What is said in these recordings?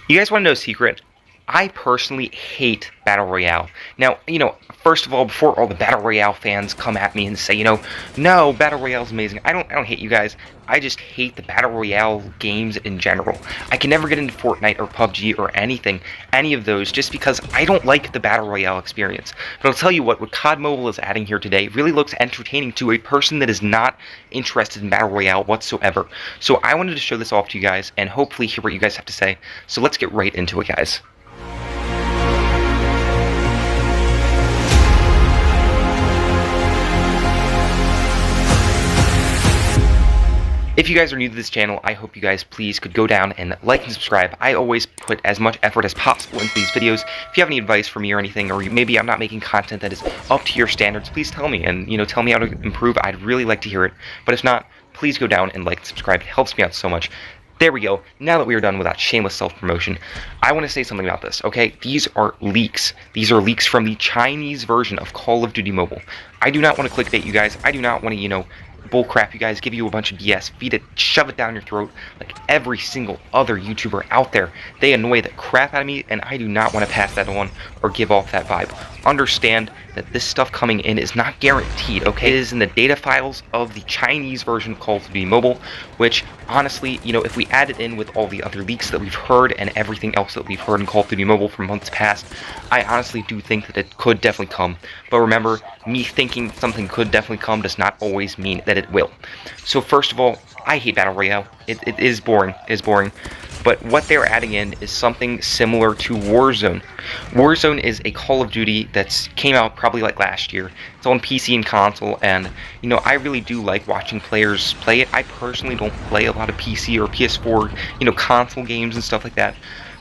You guys want to know a secret? I personally hate Battle Royale. Now, first of all, before all the Battle Royale fans come at me and say, no, Battle Royale is amazing. I don't hate you guys. I just hate the Battle Royale games in general. I can never get into Fortnite or PUBG or any of those, just because I don't like the Battle Royale experience. But I'll tell you what COD Mobile is adding here today really looks entertaining to a person that is not interested in Battle Royale whatsoever. So I wanted to show this off to you guys and hopefully hear what you guys have to say. So let's get right into it, guys. If you guys are new to this channel, I hope you guys please could go down and like and subscribe. I always put as much effort as possible into these videos. If you have any advice for me or anything, or maybe I'm not making content that is up to your standards, please tell me and tell me how to improve. I'd really like to hear it. But if not, please go down and like and subscribe. It helps me out so much. There we go. Now that we are done with that shameless self-promotion, I want to say something about this, okay? These are leaks. These are leaks from the Chinese version of Call of Duty Mobile. I do not want to clickbait you guys. I do not want to, bullcrap you guys, give you a bunch of BS, feed it, shove it down your throat like every single other YouTuber out there. They annoy the crap out of me, and I do not want to pass that on or give off that vibe. Understand that this stuff coming in is not guaranteed, okay? It is in the data files of the Chinese version of Call of Duty Mobile, which, honestly, if we add it in with all the other leaks that we've heard and everything else that we've heard in Call of Duty Mobile from months past, I honestly do think that it could definitely come. But remember, me thinking something could definitely come does not always mean that it will. So first of all, I hate Battle Royale. It is boring. It is boring. But what they're adding in is something similar to Warzone. Warzone is a Call of Duty that's came out probably like last year. It's on PC and console, and I really do like watching players play it. I personally don't play a lot of PC or PS4, console games and stuff like that.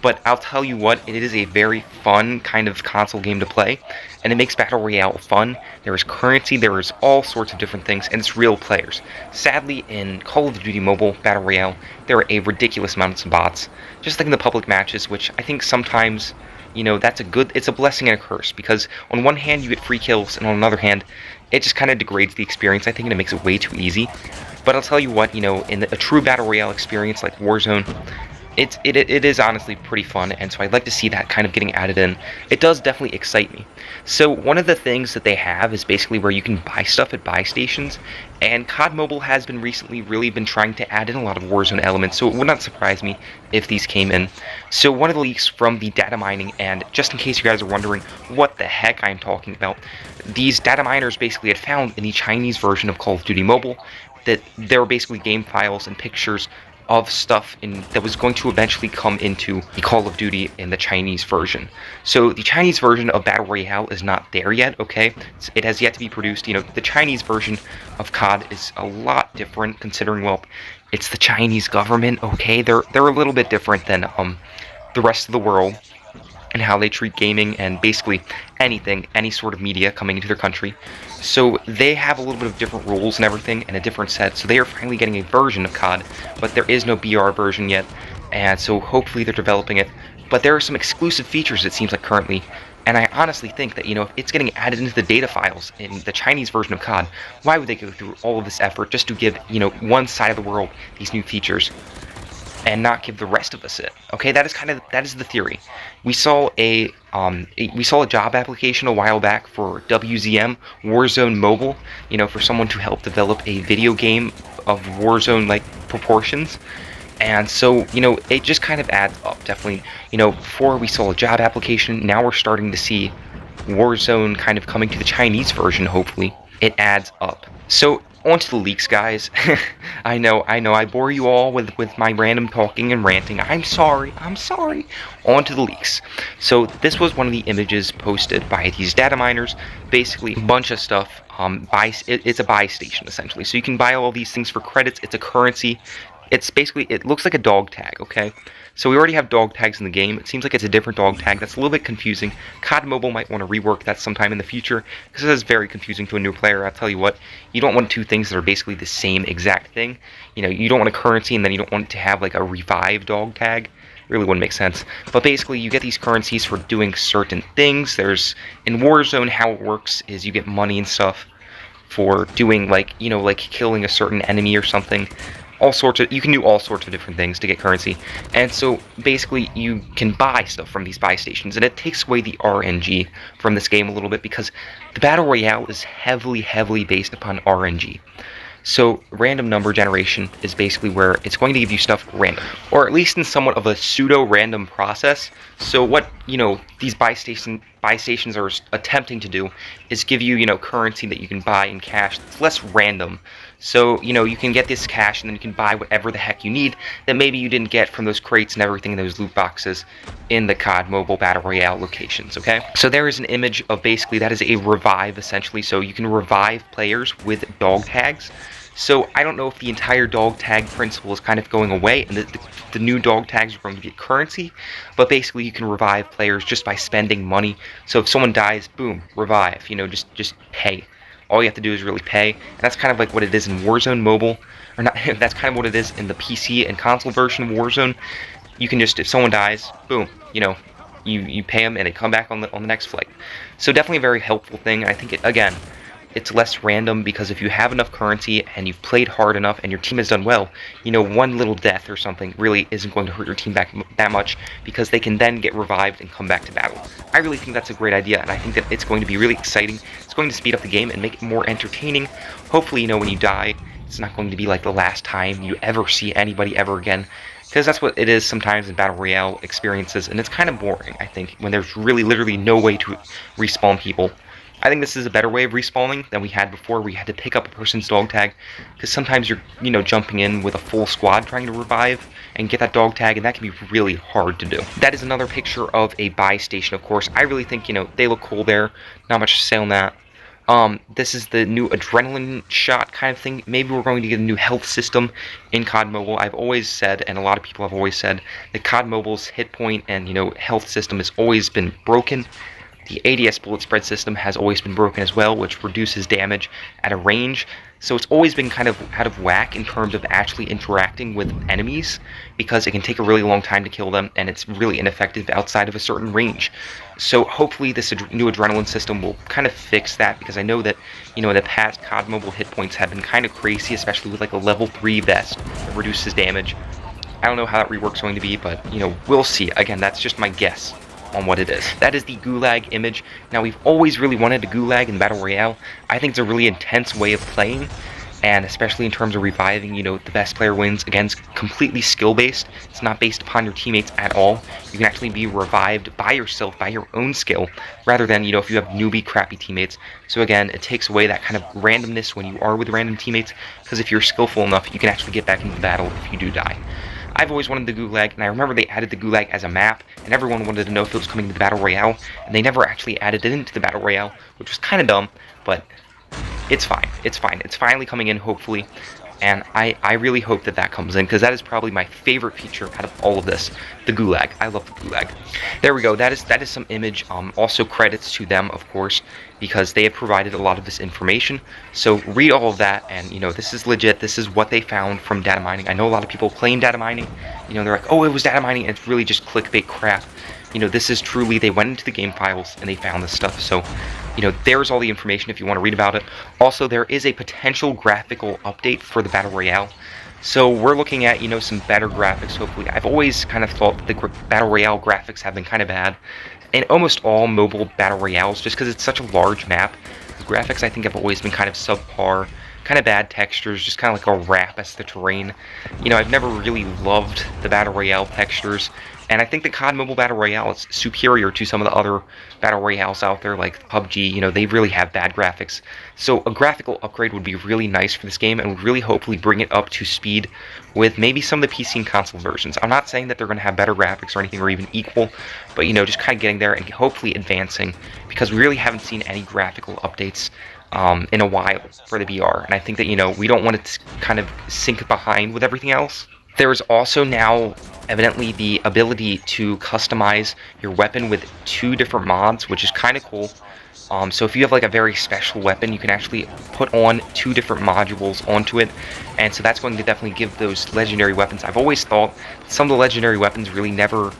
But I'll tell you what, it is a very fun kind of console game to play, and it makes Battle Royale fun. There is currency, there is all sorts of different things, and it's real players. Sadly, in Call of Duty Mobile Battle Royale, there are a ridiculous amount of bots, just like in the public matches, which I think sometimes, it's a blessing and a curse, because on one hand you get free kills, and on another hand, it just kind of degrades the experience, I think, and it makes it way too easy. But I'll tell you what, in a true Battle Royale experience like Warzone, it is honestly pretty fun, and so I'd like to see that kind of getting added in. It does definitely excite me. So one of the things that they have is basically where you can buy stuff at buy stations, and COD Mobile has been recently really been trying to add in a lot of Warzone elements, so it would not surprise me if these came in. So one of the leaks from the data mining, and just in case you guys are wondering what the heck I'm talking about, these data miners basically had found in the Chinese version of Call of Duty Mobile that there were basically game files and pictures of stuff that was going to eventually come into the Call of Duty in the Chinese version. So the Chinese version of Battle Royale is not there yet, okay? It has yet to be produced. The Chinese version of COD is a lot different, considering, well, it's the Chinese government, okay? They're a little bit different than the rest of the world, and how they treat gaming and basically anything, any sort of media coming into their country. So they have a little bit of different rules and everything, and a different set, so they are finally getting a version of COD, but there is no BR version yet, and so hopefully they're developing it. But there are some exclusive features, it seems like, currently, and I honestly think that, if it's getting added into the data files in the Chinese version of COD, why would they go through all of this effort just to give, one side of the world these new features, and not give the rest of us it? Okay, that is the theory. We saw a job application a while back for WZM, Warzone Mobile, for someone to help develop a video game of Warzone like proportions. And so, it just kind of adds up, definitely. Before we saw a job application, now we're starting to see Warzone kind of coming to the Chinese version, hopefully. It adds up. So on to the leaks, guys. I know, I bore you all with my random talking and ranting. I'm sorry. On to the leaks. So this was one of the images posted by these data miners. Basically, a bunch of stuff. It's a buy station, essentially. So you can buy all these things for credits. It's a currency. It's basically, it looks like a dog tag, okay? So we already have dog tags in the game. It seems like it's a different dog tag. That's a little bit confusing. COD Mobile might want to rework that sometime in the future, because it is very confusing to a new player. I'll tell you what, you don't want two things that are basically the same exact thing. You don't want a currency, and then you don't want to have like a revive dog tag. It really wouldn't make sense. But basically, you get these currencies for doing certain things. In Warzone, how it works is you get money and stuff for doing like killing a certain enemy or something. you can do all sorts of different things to get currency. And so basically you can buy stuff from these buy stations, and it takes away the RNG from this game a little bit, because the Battle Royale is heavily based upon RNG. So random number generation is basically where it's going to give you stuff random, or at least in somewhat of a pseudo-random process. So what, these buy stations are attempting to do is give you, currency that you can buy in cash that's less random. So, you can get this cash and then you can buy whatever the heck you need that maybe you didn't get from those crates and everything in those loot boxes in the COD Mobile Battle Royale locations, okay? So there is an image of basically, that is a revive essentially, so you can revive players with dog tags. So I don't know if the entire dog tag principle is kind of going away and the new dog tags are going to get currency, but basically you can revive players just by spending money. So if someone dies, boom, revive, just pay. All you have to do is really pay, and that's kind of like what it is in Warzone Mobile, or not, that's kind of what it is in the PC and console version of Warzone. You can just, if someone dies, boom, you pay them and they come back on the next flight. So definitely a very helpful thing. I think, again, it's less random, because if you have enough currency and you've played hard enough and your team has done well, one little death or something really isn't going to hurt your team back that much, because they can then get revived and come back to battle. I really think that's a great idea, and I think that it's going to be really exciting. It's going to speed up the game and make it more entertaining. Hopefully, when you die, it's not going to be like the last time you ever see anybody ever again, because that's what it is sometimes in Battle Royale experiences, and it's kind of boring, I think, when there's really literally no way to respawn people. I think this is a better way of respawning than we had before, where you had to pick up a person's dog tag, because sometimes you're, jumping in with a full squad trying to revive and get that dog tag, and that can be really hard to do. That is another picture of a buy station, of course. I really think, they look cool there. Not much to say on that. This is the new adrenaline shot kind of thing. Maybe we're going to get a new health system in COD Mobile. I've always said, and a lot of people have always said, that COD Mobile's hit point and, health system has always been broken. The ADS bullet spread system has always been broken as well, which reduces damage at a range. So it's always been kind of out of whack in terms of actually interacting with enemies, because it can take a really long time to kill them, and it's really ineffective outside of a certain range. So hopefully this new adrenaline system will kind of fix that, because I know that, in the past, COD Mobile hit points have been kind of crazy, especially with like a level 3 vest that reduces damage. I don't know how that rework's going to be, but, we'll see. Again, that's just my guess on what it is. That is the Gulag image. Now, we've always really wanted a Gulag in Battle Royale. I think it's a really intense way of playing, and especially in terms of reviving, the best player wins. Again, it's completely skill-based. It's not based upon your teammates at all. You can actually be revived by yourself, by your own skill, rather than, if you have newbie, crappy teammates. So again, it takes away that kind of randomness when you are with random teammates, because if you're skillful enough, you can actually get back into the battle if you do die. I've always wanted the Gulag, and I remember they added the Gulag as a map, and everyone wanted to know if it was coming to the Battle Royale, and they never actually added it into the Battle Royale, which was kind of dumb, but it's fine. It's fine. It's finally coming in, hopefully, and I really hope that that comes in, because that is probably my favorite feature out of all of this, the Gulag. I love the Gulag. There we go. That is some image. Also credits to them, of course, because they have provided a lot of this information. So read all of that, and this is legit. This is what they found from data mining. I know a lot of people claim data mining. They're like, oh, it was data mining, and it's really just clickbait crap. This is truly, they went into the game files and they found this stuff. So, there's all the information if you want to read about it. Also, there is a potential graphical update for the Battle Royale. So we're looking at, some better graphics, hopefully. I've always kind of thought that the Battle Royale graphics have been kind of bad in almost all mobile Battle Royales, just because it's such a large map. The graphics, I think, have always been kind of subpar, kind of bad textures, just kind of like a wrap as the terrain. I've never really loved the Battle Royale textures, and I think the COD Mobile Battle Royale is superior to some of the other Battle Royales out there, like PUBG. They really have bad graphics. So a graphical upgrade would be really nice for this game, and would really hopefully bring it up to speed with maybe some of the PC and console versions. I'm not saying that they're going to have better graphics or anything, or even equal, but, just kind of getting there and hopefully advancing, because we really haven't seen any graphical updates in a while for the BR, and I think that, we don't want it to kind of sink behind with everything else. There is also now evidently the ability to customize your weapon with 2 different mods, which is kind of cool. So if you have like a very special weapon, you can actually put on 2 different modules onto it, and so that's going to definitely give those legendary weapons. I've always thought some of the legendary weapons really never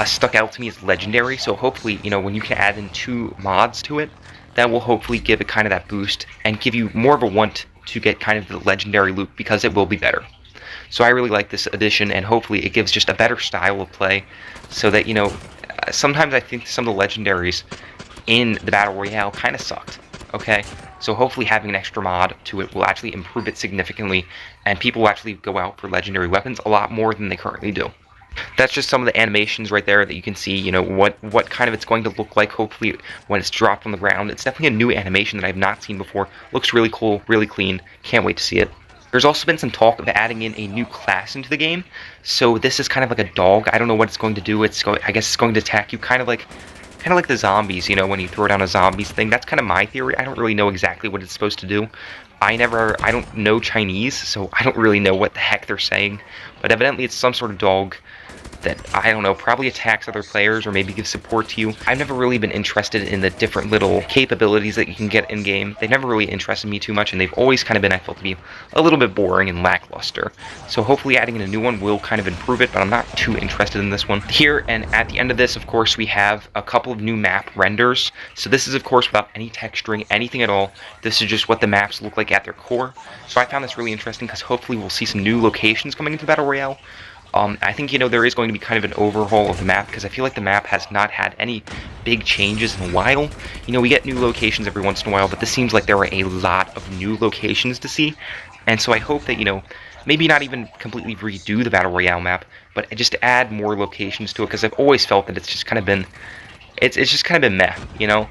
stuck out to me as legendary, so hopefully, when you can add in 2 mods to it, that will hopefully give it kind of that boost and give you more of a want to get kind of the legendary loot, because it will be better. So I really like this addition, and hopefully it gives just a better style of play, so that, you know, sometimes I think some of the legendaries in the Battle Royale kind of sucked, okay? So hopefully having an extra mod to it will actually improve it significantly, and people will actually go out for legendary weapons a lot more than they currently do. That's just some of the animations right there that you can see, you know, what kind of it's going to look like, hopefully, when it's dropped on the ground. It's definitely a new animation that I've not seen before. Looks really cool, really clean. Can't wait to see it. There's also been some talk of adding in a new class into the game. So this is kind of like a dog. I don't know what it's going to do. I guess it's going to attack you kind of like the zombies, you know, when you throw down a zombies thing. That's kind of my theory. I don't really know exactly what it's supposed to do. I don't know Chinese, so I don't really know what the heck they're saying. But evidently it's some sort of dog that, I don't know, probably attacks other players or maybe gives support to you. I've never really been interested in the different little capabilities that you can get in-game. They've never really interested me too much, and they've always kind of been, I felt, to be a little bit boring and lackluster. So hopefully adding in a new one will kind of improve it, but I'm not too interested in this one. Here, and at the end of this, of course, we have a couple of new map renders. So this is, of course, without any texturing, anything at all. This is just what the maps look like at their core. So I found this really interesting because hopefully we'll see some new locations coming into Battle Royale. I think, you know, there is going to be kind of an overhaul of the map, because I feel like the map has not had any big changes in a while. You know, we get new locations every once in a while, but this seems like there are a lot of new locations to see. And so I hope that, you know, maybe not even completely redo the Battle Royale map, but just add more locations to it, because I've always felt that it's just kind of been, it's just kind of been meh, you know?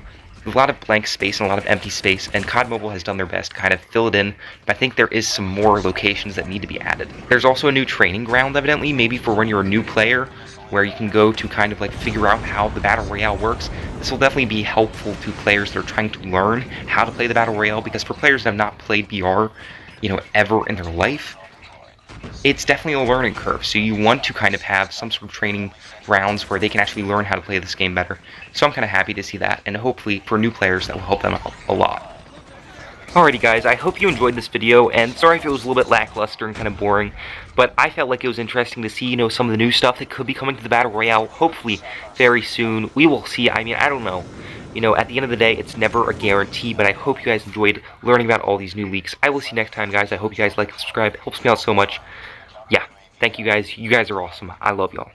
A lot of blank space and a lot of empty space, and COD Mobile has done their best to kind of fill it in, but I think there is some more locations that need to be added. There's also a new training ground, evidently, maybe for when you're a new player, where you can go to kind of like figure out how the Battle Royale works. This will definitely be helpful to players that are trying to learn how to play the Battle Royale, because for players that have not played BR, you know, ever in their life, it's definitely a learning curve, so you want to kind of have some sort of training grounds where they can actually learn how to play this game better. So I'm kind of happy to see that, and hopefully for new players that will help them out a lot. Alrighty guys, I hope you enjoyed this video, and sorry if it was a little bit lackluster and kind of boring, but I felt like it was interesting to see, you know, some of the new stuff that could be coming to the Battle Royale, hopefully very soon. We will see. I mean, I don't know. You know, at the end of the day, it's never a guarantee, but I hope you guys enjoyed learning about all these new leaks. I will see you next time, guys. I hope you guys like and subscribe. It helps me out so much. Yeah, thank you guys. You guys are awesome. I love y'all.